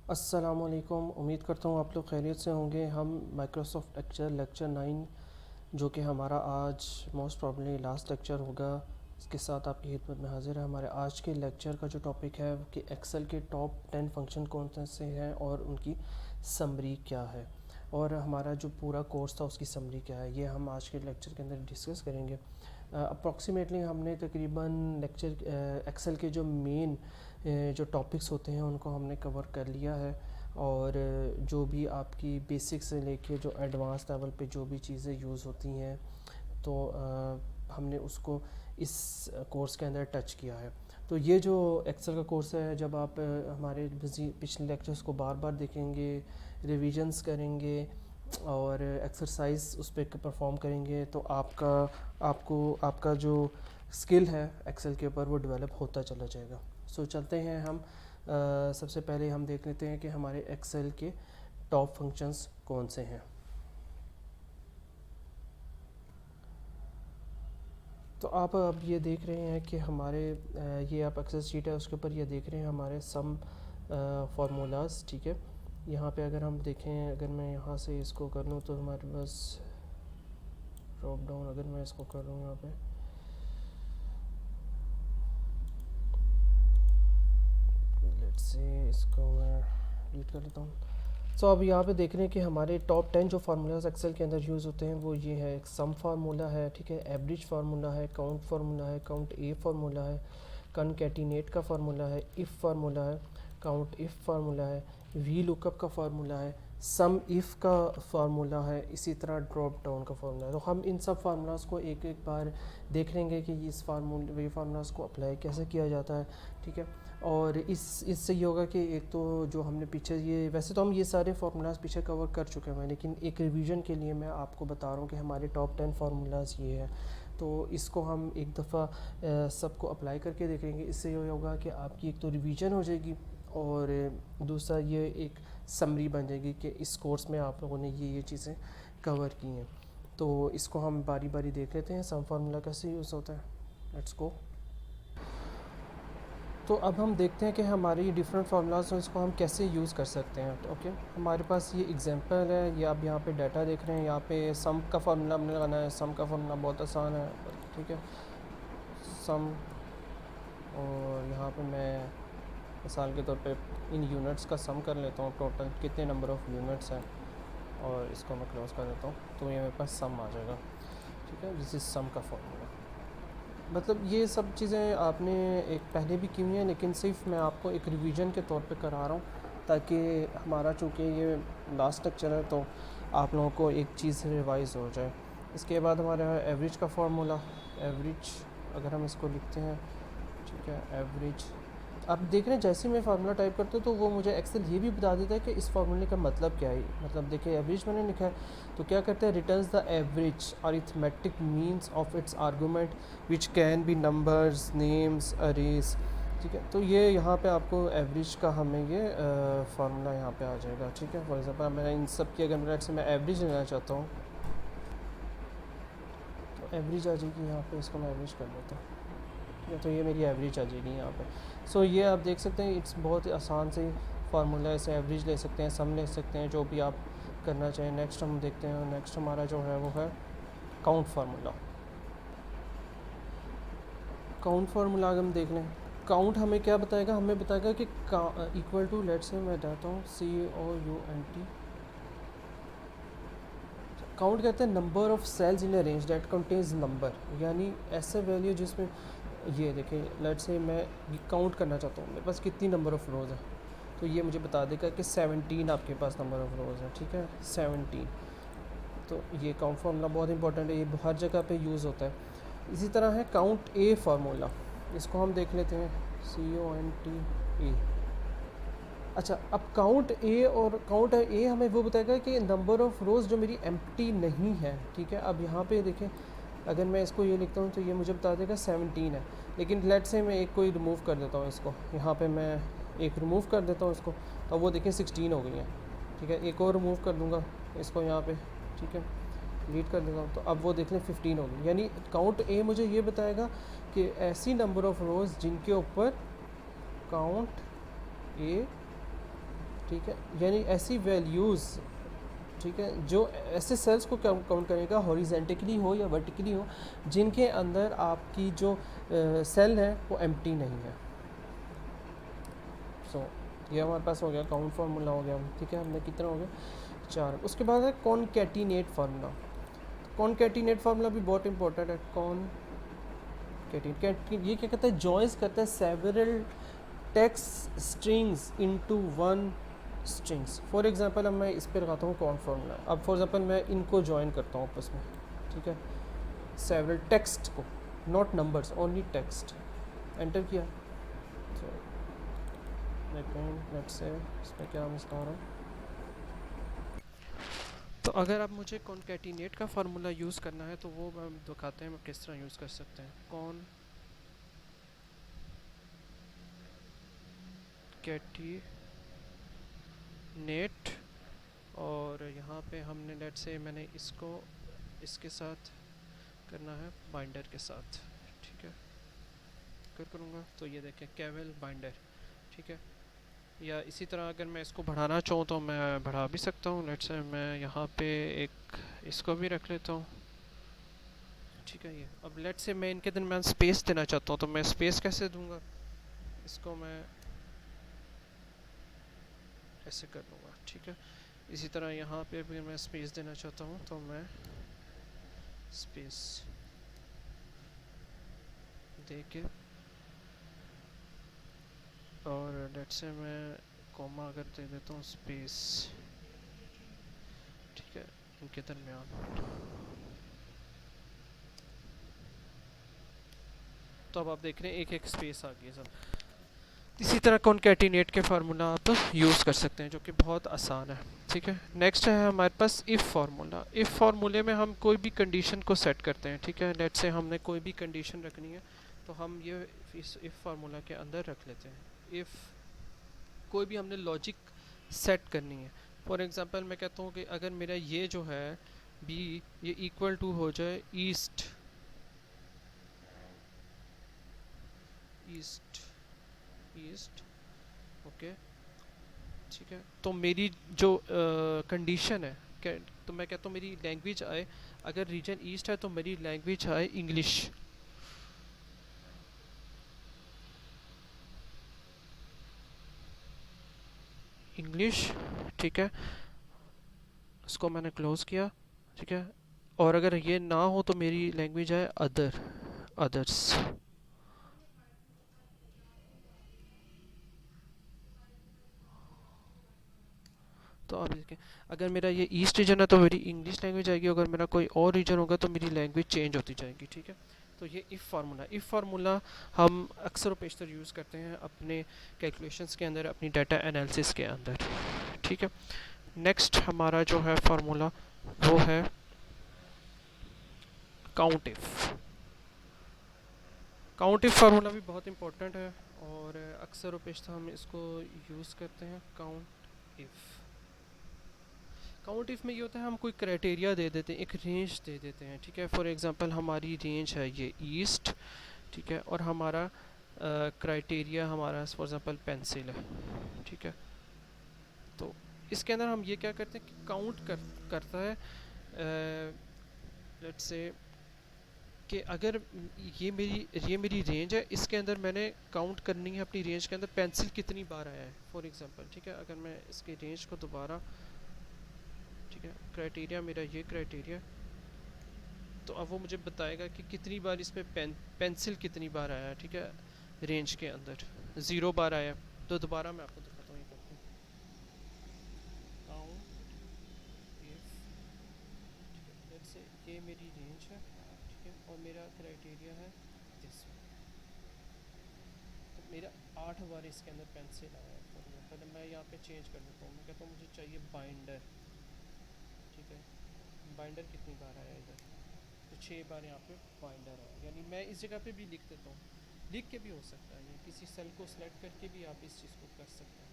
अस्सलामुअलैकुम। उम्मीद करता हूँ आप लोग खैरियत से होंगे। हम माइक्रोसॉफ्ट एक्सेल लेक्चर 9 जो कि हमारा आज मोस्ट प्रॉब्ली लास्ट लेक्चर होगा, इसके साथ आपकी खिदमत में हाजिर है। हमारे आज के लेक्चर का जो टॉपिक है कि एक्सेल के टॉप 10 फंक्शन कौन से हैं और उनकी समरी क्या है, और हमारा जो पूरा कोर्स था उसकी समरी क्या है, ये हम आज के लेक्चर के अंदर डिस्कस करेंगे। अप्रॉक्सीमेटली हमने तकरीबन लेक्चर एक्सेल के जो मेन जो टॉपिक्स होते हैं उनको हमने कवर कर लिया है, और जो भी आपकी बेसिक से लेके जो एडवांस लेवल पे जो भी चीज़ें यूज़ होती हैं तो हमने उसको इस कोर्स के अंदर टच किया है। तो ये जो एक्सेल का कोर्स है, जब आप हमारे पिछले लेक्चर्स को बार बार देखेंगे, रिविजन्स करेंगे और एक्सरसाइज उस पर परफॉर्म करेंगे तो आपका जो स्किल है एक्सेल के ऊपर वो डेवलप होता चला जाएगा। सो चलते हैं हम सबसे पहले हम देख लेते हैं कि हमारे एक्सेल के टॉप फंक्शंस कौन से हैं। तो आप अब ये देख रहे हैं कि हमारे ये आप एक्सेल शीट है उसके ऊपर ये देख रहे हैं हमारे सम फार्मूलाज। ठीक है, यहाँ पे अगर हम देखें, अगर मैं यहाँ से इसको कर लूँ तो हमारे पास ड्रॉप डाउन, अगर मैं इसको कर लूँ यहाँ पे, लेट्स से इसको मैं डिलीट कर लेता हूँ। सो अब यहाँ पे देख रहे हैं कि हमारे टॉप 10 जो फार्मूलाज एक्सेल के अंदर यूज़ होते हैं वो ये है। एक सम फार्मूला है, ठीक है, एवरेज फार्मूला है, काउंट फार्मूला है, काउंट ए फार्मूला है, कनकैटिनेट का फार्मूला है, इफ़ फार्मूला है, काउंट इफ़ फार्मूला है, वी लुकअप का फार्मूला है, सम इफ़ का फार्मूला है, इसी तरह ड्रॉप डाउन का फार्मूला है। तो हम इन सब फार्मूलाज को एक एक बार देख लेंगे कि इस फार्मूलाज को अप्लाई कैसे किया जाता है। ठीक है, और इससे ये होगा कि एक तो जो हमने पीछे, ये वैसे तो हम ये सारे फार्मूलाज पीछे कवर कर चुके हैं, लेकिन एक रिवीजन के लिए मैं आपको बता रहा हूँ कि हमारे टॉप 10 फार्मूलाज ये है। तो इसको हम एक दफ़ा सबको अप्लाई करके देखेंगे। इससे ये होगा कि आपकी एक तो रिवीजन हो जाएगी और दूसरा ये एक समरी बन जाएगी कि इस कोर्स में आप लोगों ने ये चीज़ें कवर की हैं। तो इसको हम बारी बारी देख लेते हैं सम फार्मूला कैसे यूज़ होता है। Let's go. तो अब हम देखते हैं कि हमारी डिफरेंट फार्मूलाज हैं इसको हम कैसे यूज़ कर सकते हैं। ओके, हमारे पास ये एग्जांपल है, ये आप यहाँ पे डाटा देख रहे हैं। यहाँ पे सम का फार्मूला हमने लगाना है। सम का फार्मूला बहुत आसान है, ठीक है, सम, और यहाँ पे मैं मिसाल के तौर पे इन यूनिट्स का सम कर लेता हूँ, टोटल कितने नंबर ऑफ़ यूनिट्स हैं, और इसको मैं क्लोज कर देता हूँ तो ये मेरे पास सम आ जाएगा। ठीक है, दिस इज़ सम का फार्मूला। मतलब ये सब चीज़ें आपने एक पहले भी की हुई हैं, लेकिन सिर्फ मैं आपको एक रिवीजन के तौर पे करा रहा हूँ ताकि हमारा, चूँकि ये लास्ट लेक्चर है तो आप लोगों को एक चीज़ रिवाइज़ हो जाए। इसके बाद हमारा एवरेज का फार्मूला। एवरेज अगर हम इसको लिखते हैं, ठीक है, एवरेज, आप देख रहे हैं जैसे मैं फार्मूला टाइप करता हूँ तो वो मुझे एक्सेल ये भी बता देता है कि इस फार्मूले का मतलब क्या है। मतलब देखिए, एवरेज मैंने लिखा है तो क्या करता है, returns the average arithmetic means of its argument which can be numbers, names, arrays. ठीक है, तो ये यहाँ पे आपको एवरेज का हमें ये फार्मूला यहाँ पे आ जाएगा। ठीक है, फॉर एग्जांपल मैंने इन सब की अगर से मैं एवरेज लेना चाहता हूँ तो एवरेज आ जाएगी यहाँ पे, इसको मैं एवरेज कर देता हूँ। तो ये मेरी एवरेज आ जाएगी यहाँ पे। सो ये आप देख सकते हैं, इट्स बहुत ही आसान से फार्मूला है। इसे एवरेज ले सकते हैं, सम ले सकते हैं, जो भी आप करना चाहें। नेक्स्ट हम देखते हैं, नेक्स्ट हमारा जो है वो है काउंट फार्मूला। काउंट फार्मूला अगर हम देख लें, काउंट हमें क्या बताएगा, हमें बताएगा कि इक्वल टू, लेट्स से मैं डालता हूँ COUNT। काउंट कहते हैं number of cells in a range that contains number, यानी ऐसे वैल्यू जिसमें, ये देखें, लेट्स से मैं काउंट करना चाहता हूँ मेरे पास कितनी नंबर ऑफ़ रोज़ है, तो ये मुझे बता देगा कि 17 आपके पास नंबर ऑफ़ रोज़ है। ठीक है, 17। तो ये काउंट फार्मूला बहुत इंपॉर्टेंट है, ये हर जगह पे यूज़ होता है। इसी तरह है काउंट ए फार्मूला, इसको हम देख लेते हैं, COUNT ए। अच्छा, अब काउंट ए, और काउंट ए हमें वो बताएगा कि नंबर ऑफ़ रोज़ जो मेरी एम्प्टी नहीं है। ठीक है, अब यहाँ पे देखें, अगर मैं इसको ये लिखता हूँ तो ये मुझे बता देगा 17 है, लेकिन लेट से मैं एक कोई रिमूव कर देता हूँ इसको, यहाँ पे मैं एक रिमूव कर देता हूँ इसको, तो वो देखें 16 हो गई है। ठीक है, एक और रिमूव कर दूँगा इसको यहाँ पे, ठीक है, डिलीट कर देता हूँ, तो अब वो देख लें 15 हो गई। यानी काउंट ए मुझे ये बताएगा कि ऐसी नंबर ऑफ़ रोज़ जिनके ऊपर काउंट ए ठीक है, यानी ऐसी वैल्यूज़, ठीक है, जो ऐसे सेल्स को काउंट करेगा हॉरिजेंटली हो या वर्टिकली हो, जिनके अंदर आपकी जो सेल है वो एम्प्टी नहीं है। सो ये हमारे पास हो गया काउंट फार्मूला हो गया, ठीक है, हमने कितना हो गया 4। उसके बाद है कॉनकैटिनेट फार्मूला। कॉनकैटिनेट फार्मूला भी बहुत इंपॉर्टेंट है। ये क्या कहता है, जॉइंस करता है several text strings into one strings. For example अब मैं इस पर लगाता हूँ कौन फार्मूला, अब फॉर एग्जांपल मैं इनको जॉइन करता हूँ आपस में, ठीक है, सेवरल टेक्स्ट को, not numbers, only text. Enter किया तो लेट्स से इसमें क्या मसला हो रहा है। तो अगर आप मुझे कॉनकैटिनेट का फार्मूला यूज़ करना है तो वो हम दिखाते हैं हम किस तरह यूज़ कर सकते हैं। कॉनकैटिनेट, और यहाँ पे हमने लेट से मैंने इसको इसके साथ करना है बाइंडर के साथ, ठीक है, करूँगा तो ये देखें कैवल बाइंडर, ठीक है। या इसी तरह अगर मैं इसको बढ़ाना चाहूँ तो मैं बढ़ा भी सकता हूँ। लेट्स से मैं यहाँ पे एक इसको भी रख लेता हूँ, ठीक है। ये अब लेट्स से मैं इनके दरम्यान स्पेस देना चाहता हूँ, तो मैं स्पेस कैसे दूंगा, इसको मैं ऐसे कर लूँगा, ठीक है। इसी तरह यहाँ पे भी मैं स्पेस देना चाहता हूँ तो मैं स्पेस दे के, और लेट्स से मैं कॉमा अगर दे देता हूँ स्पेस, ठीक है, इनके दरमियान। तो अब आप देख रहे हैं एक एक स्पेस आ गई सब। इसी तरह कॉनकैटिनेट के फार्मूला आप यूज़ कर सकते हैं, जो कि बहुत आसान है, ठीक है। नेक्स्ट है हमारे पास इफ़ फार्मूला। इफ़ फार्मूले में हम कोई भी कंडीशन को सेट करते हैं, ठीक है। लेट्स से हमने कोई भी कंडीशन रखनी है तो हम ये इस इफ़ फार्मूला के अंदर रख लेते हैं। इफ़ कोई भी हमने लॉजिक सेट करनी है, फॉर एग्ज़ाम्पल मैं कहता हूँ कि अगर मेरा ये जो है बी ये इक्वल टू हो जाए ईस्ट, ईस्ट ईस्ट, ओके, ठीक है। तो मेरी जो कंडीशन है तो मैं कहता हूँ मेरी लैंग्वेज आए, अगर रीजन ईस्ट है तो मेरी लैंग्वेज आए इंग्लिश, इंग्लिश, ठीक है। इसको मैंने क्लोज किया, ठीक है। और अगर ये ना हो तो मेरी लैंग्वेज आए अदर, अदर्स। तो अब देखें, अगर मेरा ये ईस्ट रीजन है तो मेरी इंग्लिश लैंग्वेज आएगी, अगर मेरा कोई और रीजन होगा तो मेरी लैंग्वेज चेंज होती जाएगी, ठीक है। तो ये इफ़ फार्मूला हम अक्सर व पेशतर यूज़ करते हैं अपने कैलकुलेशंस के अंदर, अपनी डाटा एनालिसिस के अंदर, ठीक है। नेक्स्ट हमारा जो है फार्मूला वो है count if. Count if formula भी बहुत इंपॉर्टेंट है और अक्सर व पेशतर हम इसको यूज़ करते हैं। काउंट इफ़ में ये होता है हम कोई क्राइटेरिया दे देते हैं, एक रेंज दे देते हैं, ठीक है। फॉर एग्जांपल हमारी रेंज है ये ईस्ट, ठीक है, और हमारा क्राइटेरिया हमारा फॉर एग्जांपल पेंसिल है, ठीक है। तो इसके अंदर हम ये क्या करते हैं कि करता है, लेट्स से कि अगर ये मेरी रेंज है, इसके अंदर मैंने काउंट करनी है अपनी रेंज के अंदर पेंसिल कितनी बार आया है, फॉर एग्जांपल, ठीक है। अगर मैं इसकी रेंज को दोबारा, ठीक है, क्राइटेरिया मेरा ये क्राइटेरिया, तो अब वो मुझे बताएगा कि कितनी बार इसमें पेंसिल कितनी बार आया है, ठीक है, रेंज के अंदर 0 बार आया। तो दोबारा मैं आपको दिखाता हूँ, ये करते हैं काउंट इफ, ठीक है, लेट्स से ये मेरी रेंज है, ठीक है, और मेरा क्राइटेरिया है दिस, तो मेरा 8 बार इसके अंदर पेंसिल आया है। पहले मैं यहाँ पे चेंज कर देता हूँ, मैं कहता हूँ मुझे चाहिए बाइंडर, ठीक है। बाइंडर कितनी बार आया इधर, तो 6 बार यहाँ पे बाइंडर है। यानी मैं इस जगह पे भी लिख देता हूँ, लिख के भी हो सकता है, या किसी सेल को सिलेक्ट करके भी आप इस चीज़ को कर सकते हैं,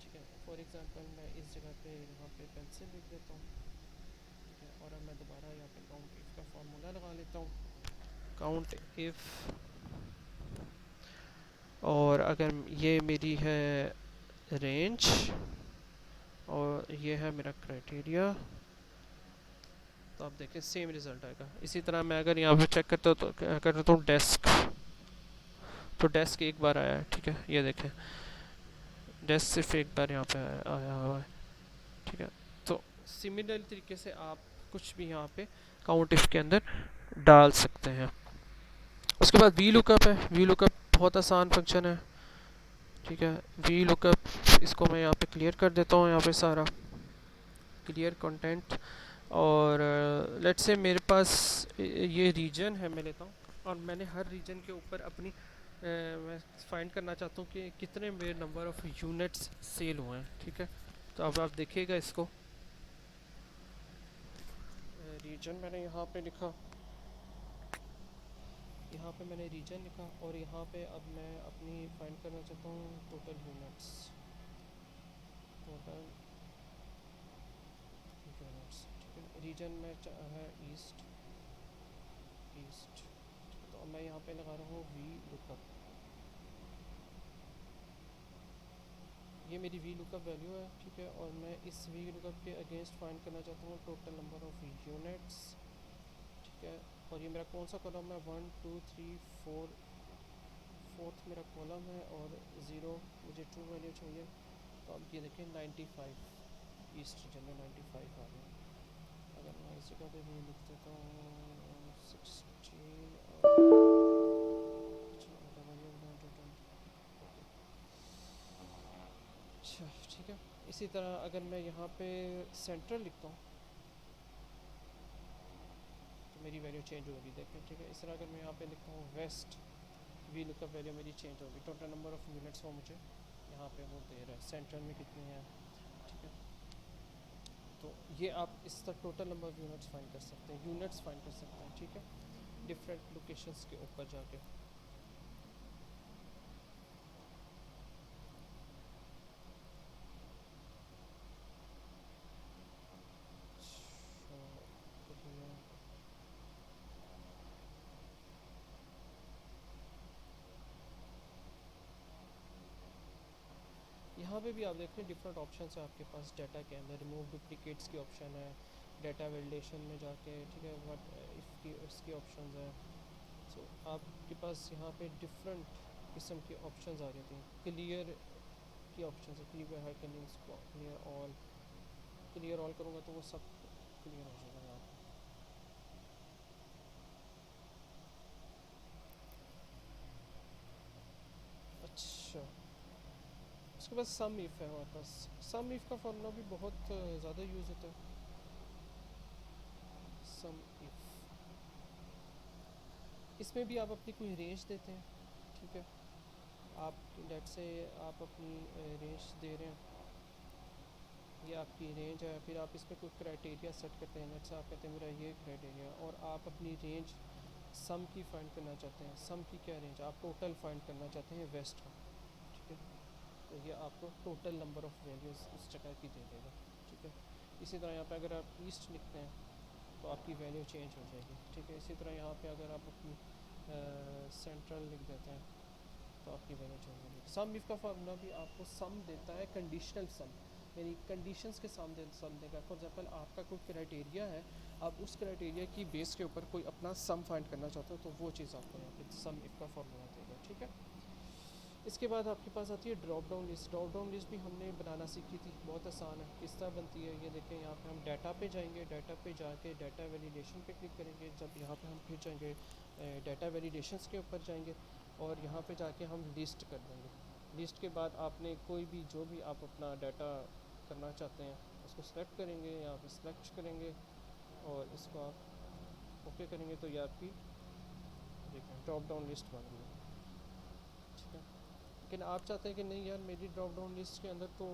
ठीक है। फॉर एग्जांपल मैं इस जगह पे यहाँ पे पेंसिल लिख देता हूँ, ठीक है। और अब मैं दोबारा यहाँ पे काउंट इफ़ का फार्मूला लगा लेता हूँ, काउंट इफ़, और अगर ये मेरी है रेंज, और ये है मेरा क्राइटेरिया। तो आप देखें सेम रिज़ल्ट आएगा। इसी तरह मैं अगर यहाँ पे चेक करता हूँ तो कर देता हूँ डेस्क, तो डेस्क एक बार आया है, ठीक है, ये देखें डेस्क सिर्फ एक बार यहाँ पे आया हुआ है, ठीक है। तो सिमिलर तरीके से आप कुछ भी यहाँ पे काउंट इफ के अंदर डाल सकते हैं। उसके बाद वी लुकअप है। वी लुकअप बहुत आसान फंक्शन है, ठीक है। वी लुकअप इसको मैं यहाँ पे क्लियर कर देता हूँ, यहाँ पे सारा क्लियर कंटेंट। और लेट्स से मेरे पास ये रीजन है, मैं लेता हूँ और मैंने हर रीजन के ऊपर अपनी मैं फाइंड करना चाहता हूँ कि कितने मेरे नंबर ऑफ़ यूनिट्स सेल हुए हैं, ठीक है। तो अब आप देखिएगा इसको, रीजन मैंने यहाँ पे लिखा, यहाँ पे मैंने रीजन लिखा और यहाँ पे अब मैं अपनी फाइंड करना चाहता हूँ टोटल यूनिट्स, टोटल यूनिट्स, ठीक है। रीजन में है ईस्ट, ईस्ट, तो अब मैं यहाँ पे लगा रहा हूँ वी लुकअप। ये मेरी वी लुकअप वैल्यू है, ठीक है। और मैं इस वी लुकअप के अगेंस्ट फाइंड करना चाहता हूँ टोटल नंबर ऑफ़ यूनिट्स, ठीक है। और ये मेरा कौन सा कॉलम है, 1 2 3 4, फोर्थ मेरा कॉलम है और ज़ीरो मुझे ट्रू वैल्यू चाहिए। तो अब ये देखें 95 ईस्ट रीजन में 95 आ गया। अगर मैं इस जगह पे भी लिख देता हूँ 16 अच्छा, ठीक है। इसी तरह अगर मैं यहाँ पे सेंट्रल लिखता हूँ तो मेरी वैल्यू चेंज होगी, देखें, ठीक है। इस तरह अगर मैं यहाँ पे लिखता हूँ वेस्ट, वी लुकअप वैल्यू मेरी चेंज होगी। टोटल नंबर ऑफ़ यूनिट्स वो मुझे यहाँ पे वो दे रहा है, सेंट्रल में कितनी है, ठीक है। तो ये आप इस तरह total number of units find कर सकते हैं, यूनिट्स फाइंड कर सकते हैं, ठीक है, डिफरेंट लोकेशंस के ऊपर जाके। यहाँ पे भी आप देख रहे हैं डिफरेंट ऑप्शन है आपके पास डाटा के अंदर। रिमूव डुप्लीकेट्स की ऑप्शन है, डाटा वैलिडेशन में जाके, ठीक है, व्हाट इफ़ की इसकी ऑप्शन है। सो आपके पास यहाँ पे डिफरेंट किस्म की ऑप्शंस आ जाती हैं। क्लियर की ऑप्शन है, क्लियर है, क्लियर ऑल, क्लियर ऑल करूँगा तो वो सब क्लियर हो जाएगा यहाँ पे। अच्छा, उसके बाद सम इफ़ है हमारे पास। सम इफ़ का फॉर्मूला भी बहुत ज़्यादा यूज़ होता है। सम इफ़, इसमें भी आप अपनी कोई रेंज देते हैं, ठीक है। आप लेट से आप अपनी रेंज दे रहे हैं, ये आपकी रेंज है, फिर आप इसमें कोई क्राइटेरिया सेट करते हैं। लेट से आप कहते हैं मेरा ये क्राइटेरिया, और आप अपनी रेंज सम की फाइंड करना चाहते हैं। सम की क्या रेंज, आप टोटल फाइंड करना चाहते हैं वेस्ट का, ठीक है। तो ये आपको टोटल नंबर ऑफ़ वैल्यूज़ उस जगह की दे देगा, ठीक है। इसी तरह यहाँ पे अगर आप ईस्ट लिखते हैं तो आपकी वैल्यू चेंज हो जाएगी, ठीक है। इसी तरह यहाँ पे अगर आप अपनी सेंट्रल लिख देते हैं तो आपकी वैल्यू चेंज होगी। सम इफ़ का फार्मूला भी आपको सम देता है, कंडीशनल सम, यानी कंडीशंस के सामने सम देगा। फॉर एग्जांपल आपका कोई क्राइटेरिया है, आप उस क्राइटेरिया की बेस के ऊपर कोई अपना सम फाइंड करना चाहते हो तो वो चीज़ आपको यहाँ पे सम इफ़ का फार्मूला देगा, ठीक है। इसके बाद आपके पास आती है drop down list. Drop down list भी हमने बनाना सीखी थी, बहुत आसान है। किस तरह बनती है ये देखें। यहाँ पे हम डाटा पे जाएंगे, डाटा पे जाके डाटा वैलिडेशन पे क्लिक करेंगे। जब यहाँ पे हम फिर जाएंगे डाटा वैलिडेशंस के ऊपर जाएंगे और यहाँ पे जाके हम लिस्ट कर देंगे। लिस्ट के बाद आपने कोई भी जो भी आप अपना डाटा करना चाहते हैं उसको सेलेक्ट करेंगे, यहाँ पे सेलेक्ट करेंगे और इसको आप ओके करेंगे तो ये आपकी देखें ड्रॉप डाउन लिस्ट बन गई है, ठीक है। लेकिन आप चाहते हैं कि नहीं यार मेरी ड्रॉप डाउन लिस्ट के अंदर तो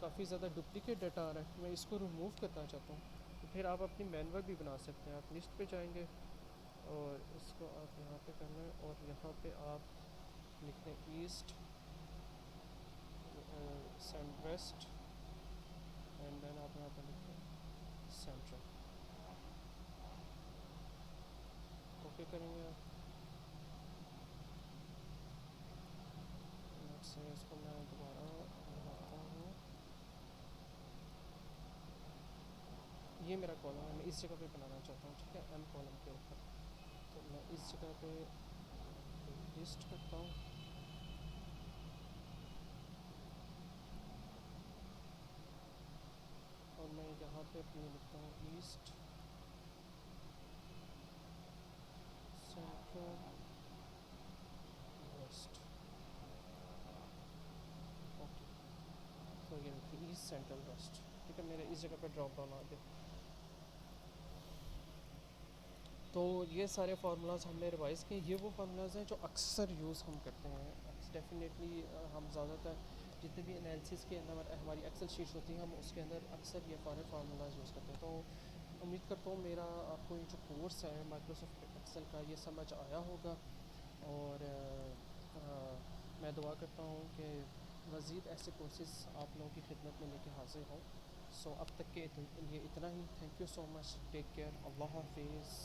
काफ़ी ज़्यादा डुप्लीकेट डाटा आ रहा है, मैं इसको रिमूव करना चाहता हूँ, तो फिर आप अपनी मैनुअल भी बना सकते हैं। आप लिस्ट पे जाएंगे और इसको आप यहाँ पे करना है और यहाँ पे आप लिख दें east send west and then आप यहाँ पर लिख दें सेंट्रल, ओके करेंगे आप। से इसको मैं दोबारा लगाता हूँ, ये मेरा कॉलम है, मैं इस जगह पे बनाना चाहता हूँ, ठीक है, एम कॉलम के ऊपर। तो मैं इस जगह पे लिस्ट करता हूँ, और मैं यहाँ पे अपनी लिखता हूँ ईस्ट सेंट्रल वेस्ट। ओके, तो ये देखिए ईस्ट सेंट्रल वेस्ट, ठीक है, मेरे इस जगह पे ड्रॉप डाउन आ गया। तो ये सारे फार्मूलाज हमने रिवाइज़ किए। ये वो फार्मूलाज हैं जो अक्सर यूज़ हम करते हैं डेफिनेटली। हम ज़्यादातर जितने भी एनालिसिस के अंदर हमारी एक्सेल शीट्स होती हैं, हम उसके अंदर अक्सर ये सारे फार्मूलाज यूज़ करते हैं। तो उम्मीद करता हूँ मेरा आपको ये जो कोर्स है माइक्रोसॉफ्ट एक्सेल का, ये समझ आया होगा। और मैं दुआ करता हूँ कि मज़ीद ऐसे कोर्सेज़ आप लोगों की खिदमत में लेके हाजिर हों। सो अब तक के लिए इतना ही। Thank you so much, take care, अल्लाह हाफिज़।